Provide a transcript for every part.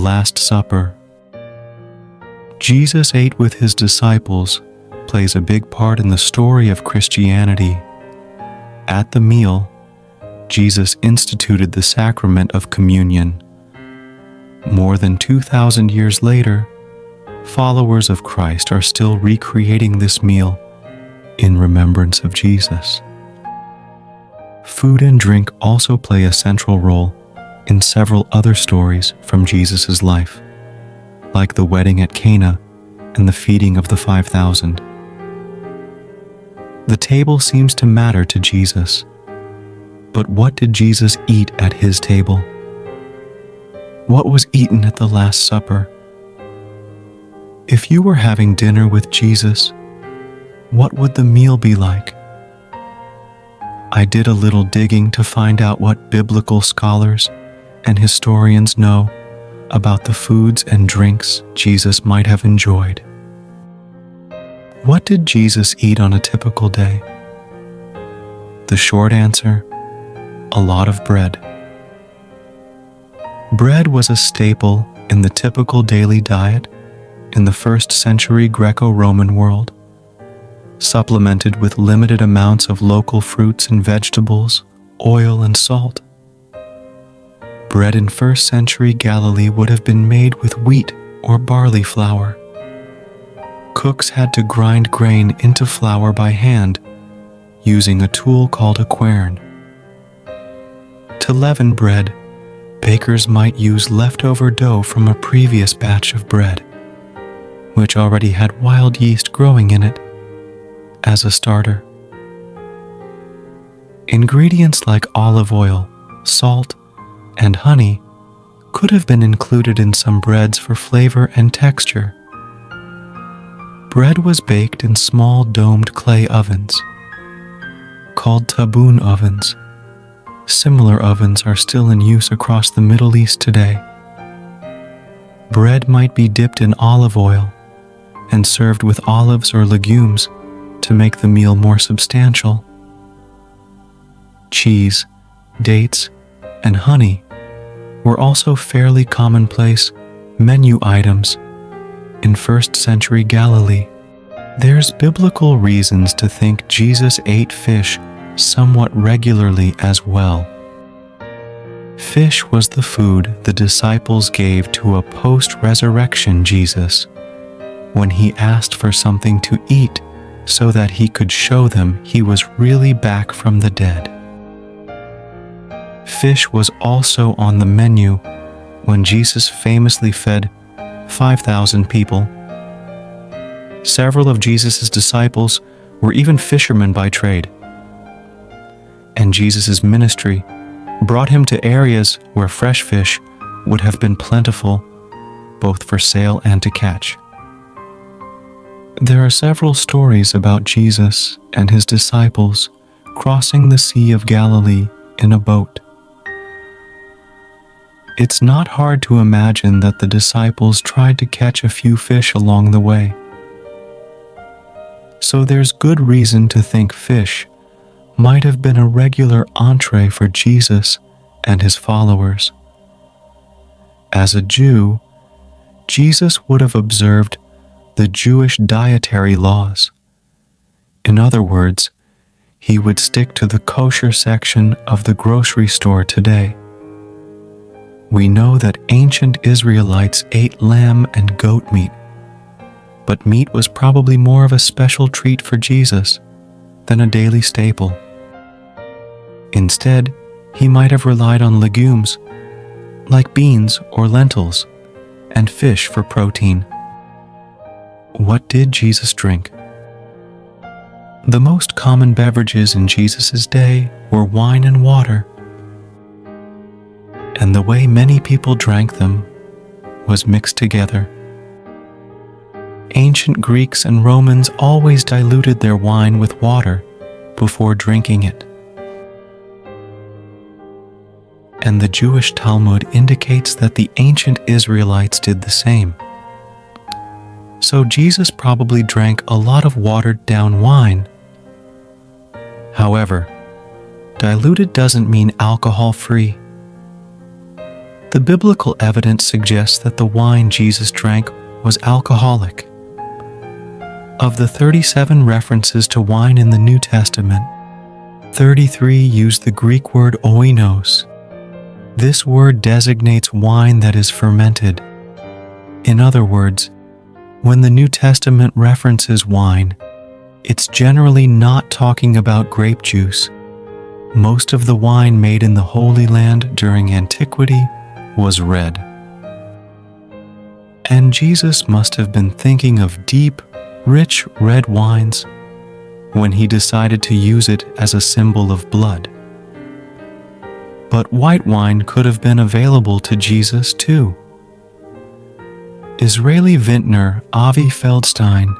Last Supper. Jesus ate with his disciples plays a big part in the story of Christianity. At the meal, Jesus instituted the sacrament of communion. More than 2,000 years later, followers of Christ are still recreating this meal in remembrance of Jesus. Food and drink also play a central role in several other stories from Jesus' life, like the wedding at Cana and the feeding of the 5,000. The table seems to matter to Jesus, but what did Jesus eat at his table? What was eaten at the Last Supper? If you were having dinner with Jesus, what would the meal be like? I did a little digging to find out what biblical scholars and historians know about the foods and drinks Jesus might have enjoyed. What did Jesus eat on a typical day? The short answer: a lot of bread. Bread was a staple in the typical daily diet in the 1st century Greco-Roman world, supplemented with limited amounts of local fruits and vegetables, oil and salt. Bread in 1st century Galilee would have been made with wheat or barley flour. Cooks had to grind grain into flour by hand, using a tool called a quern. To leaven bread, bakers might use leftover dough from a previous batch of bread, which already had wild yeast growing in it, as a starter. Ingredients like olive oil, salt, and honey could have been included in some breads for flavor and texture. Bread was baked in small domed clay ovens, called taboon ovens. Similar ovens are still in use across the Middle East today. Bread might be dipped in olive oil and served with olives or legumes to make the meal more substantial. Cheese, dates, and honey were also fairly commonplace menu items in 1st century Galilee. There's biblical reasons to think Jesus ate fish somewhat regularly as well. Fish was the food the disciples gave to a post-resurrection Jesus when he asked for something to eat so that he could show them he was really back from the dead. Fish was also on the menu when Jesus famously fed 5,000 people. Several of Jesus' disciples were even fishermen by trade, and Jesus' ministry brought him to areas where fresh fish would have been plentiful, both for sale and to catch. There are several stories about Jesus and his disciples crossing the Sea of Galilee in a boat. It's not hard to imagine that the disciples tried to catch a few fish along the way. So there's good reason to think fish might have been a regular entree for Jesus and his followers. As a Jew, Jesus would have observed the Jewish dietary laws. In other words, he would stick to the kosher section of the grocery store today. We know that ancient Israelites ate lamb and goat meat, but meat was probably more of a special treat for Jesus than a daily staple. Instead, he might have relied on legumes, like beans or lentils, and fish for protein. What did Jesus drink? The most common beverages in Jesus' day were wine and water, and the way many people drank them was mixed together. Ancient Greeks and Romans always diluted their wine with water before drinking it. And the Jewish Talmud indicates that the ancient Israelites did the same. So Jesus probably drank a lot of watered-down wine. However, diluted doesn't mean alcohol-free. The biblical evidence suggests that the wine Jesus drank was alcoholic. Of the 37 references to wine in the New Testament, 33 use the Greek word oinos. This word designates wine that is fermented. In other words, when the New Testament references wine, it's generally not talking about grape juice. Most of the wine made in the Holy Land during antiquity was red. And Jesus must have been thinking of deep, rich red wines when he decided to use it as a symbol of blood. But white wine could have been available to Jesus too. Israeli vintner Avi Feldstein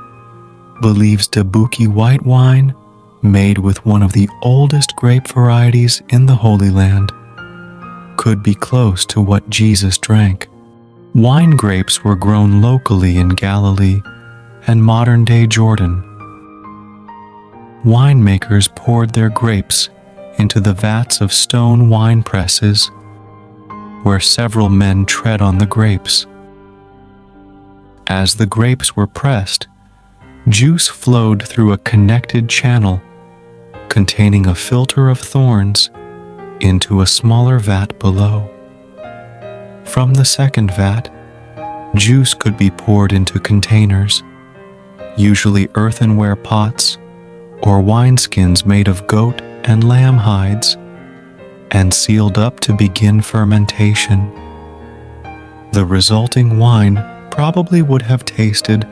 believes Dabuki white wine, made with one of the oldest grape varieties in the Holy Land, could be close to what Jesus drank. Wine grapes were grown locally in Galilee and modern-day Jordan. Winemakers poured their grapes into the vats of stone wine presses, where several men tread on the grapes. As the grapes were pressed, juice flowed through a connected channel containing a filter of thorns into a smaller vat below. From the second vat, juice could be poured into containers, usually earthenware pots or wineskins made of goat and lamb hides, and sealed up to begin fermentation. The resulting wine probably would have tasted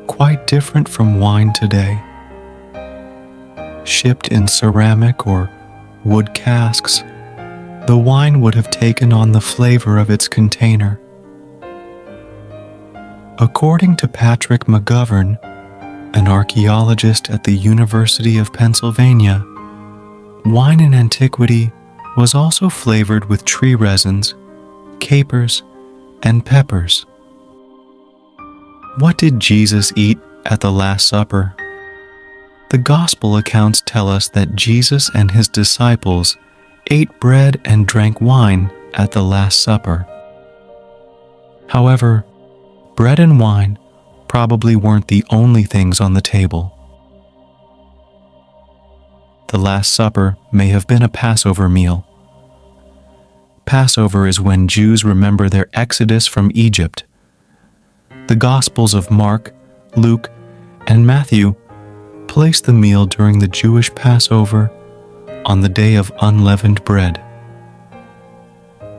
quite different from wine today. Shipped in ceramic or wood casks, the wine would have taken on the flavor of its container. According to Patrick McGovern, an archaeologist at the University of Pennsylvania, wine in antiquity was also flavored with tree resins, capers, and peppers. What did Jesus eat at the Last Supper? The Gospel accounts tell us that Jesus and his disciples ate bread and drank wine at the Last Supper. However, bread and wine probably weren't the only things on the table. The Last Supper may have been a Passover meal. Passover is when Jews remember their exodus from Egypt. The Gospels of Mark, Luke, and Matthew place the meal during the Jewish Passover on the day of unleavened bread.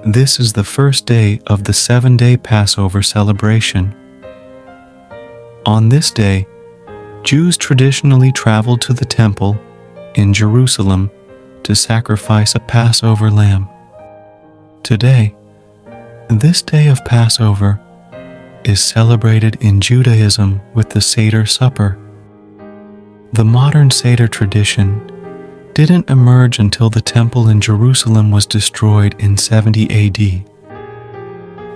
This is the first day of the 7-day Passover celebration. On this day, Jews traditionally traveled to the temple in Jerusalem to sacrifice a Passover lamb. Today, this day of Passover is celebrated in Judaism with the Seder Supper. The modern Seder tradition didn't emerge until the temple in Jerusalem was destroyed in 70 AD.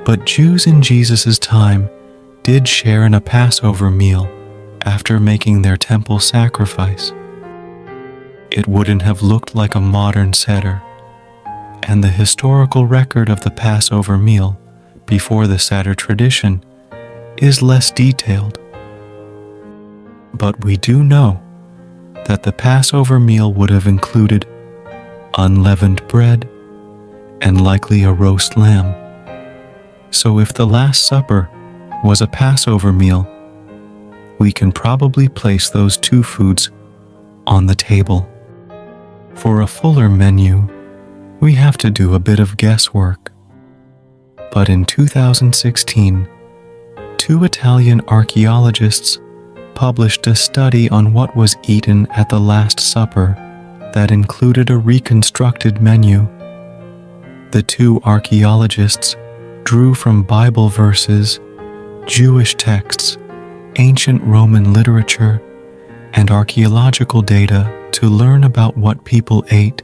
But Jews in Jesus' time did share in a Passover meal after making their temple sacrifice. It wouldn't have looked like a modern Seder, and the historical record of the Passover meal before the Seder tradition is less detailed. But we do know that the Passover meal would have included unleavened bread and likely a roast lamb. So if the Last Supper was a Passover meal, we can probably place those two foods on the table. For a fuller menu, we have to do a bit of guesswork. But in 2016, 2 Italian archaeologists published a study on what was eaten at the Last Supper that included a reconstructed menu. The 2 archaeologists drew from Bible verses, Jewish texts, ancient Roman literature, and archaeological data to learn about what people ate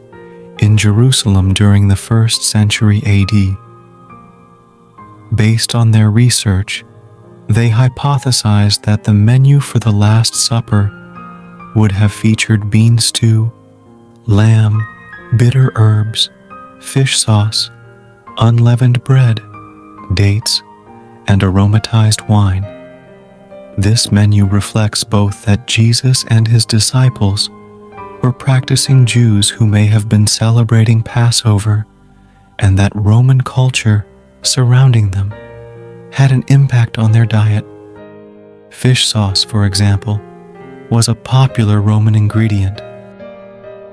in Jerusalem during the 1st century AD. Based on their research, they hypothesized that the menu for the Last Supper would have featured bean stew, lamb, bitter herbs, fish sauce, unleavened bread, dates, and aromatized wine. This menu reflects both that Jesus and his disciples were practicing Jews who may have been celebrating Passover, and that Roman culture surrounding them had an impact on their diet. Fish sauce, for example, was a popular Roman ingredient,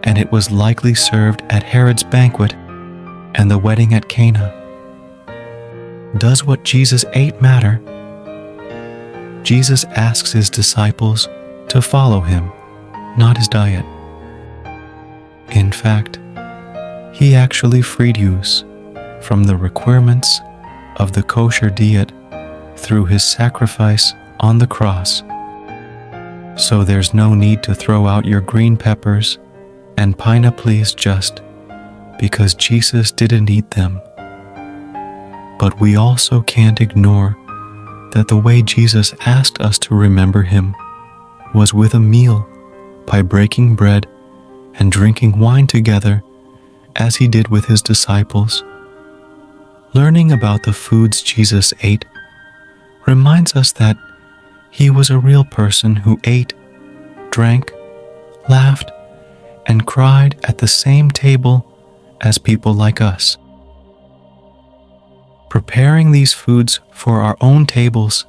and it was likely served at Herod's banquet and the wedding at Cana. Does what Jesus ate matter? Jesus asks his disciples to follow him, not his diet. In fact, he actually freed us from the requirements of the kosher diet through his sacrifice on the cross. So there's no need to throw out your green peppers and pineapples just because Jesus didn't eat them. But we also can't ignore that the way Jesus asked us to remember him was with a meal, by breaking bread and drinking wine together as he did with his disciples. Learning about the foods Jesus ate reminds us that he was a real person who ate, drank, laughed, and cried at the same table as people like us. Preparing these foods for our own tables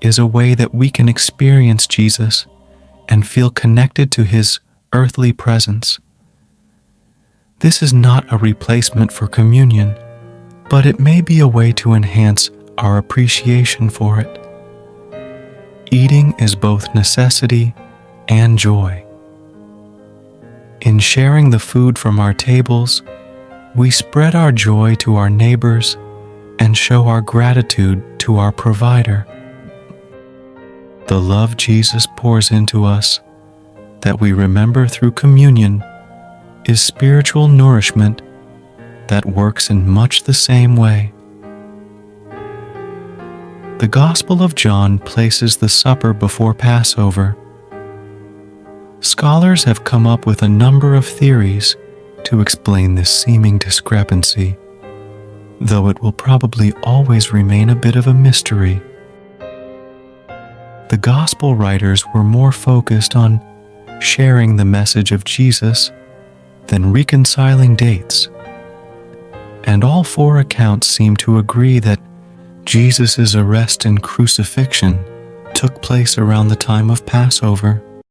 is a way that we can experience Jesus and feel connected to his earthly presence. This is not a replacement for communion, but it may be a way to enhance our appreciation for it. Eating is both necessity and joy. In sharing the food from our tables, we spread our joy to our neighbors and show our gratitude to our provider. The love Jesus pours into us, that we remember through communion, is spiritual nourishment that works in much the same way. The Gospel of John places the supper before Passover. Scholars have come up with a number of theories to explain this seeming discrepancy, though it will probably always remain a bit of a mystery. The Gospel writers were more focused on sharing the message of Jesus than reconciling dates, and all four accounts seem to agree that Jesus' arrest and crucifixion took place around the time of Passover.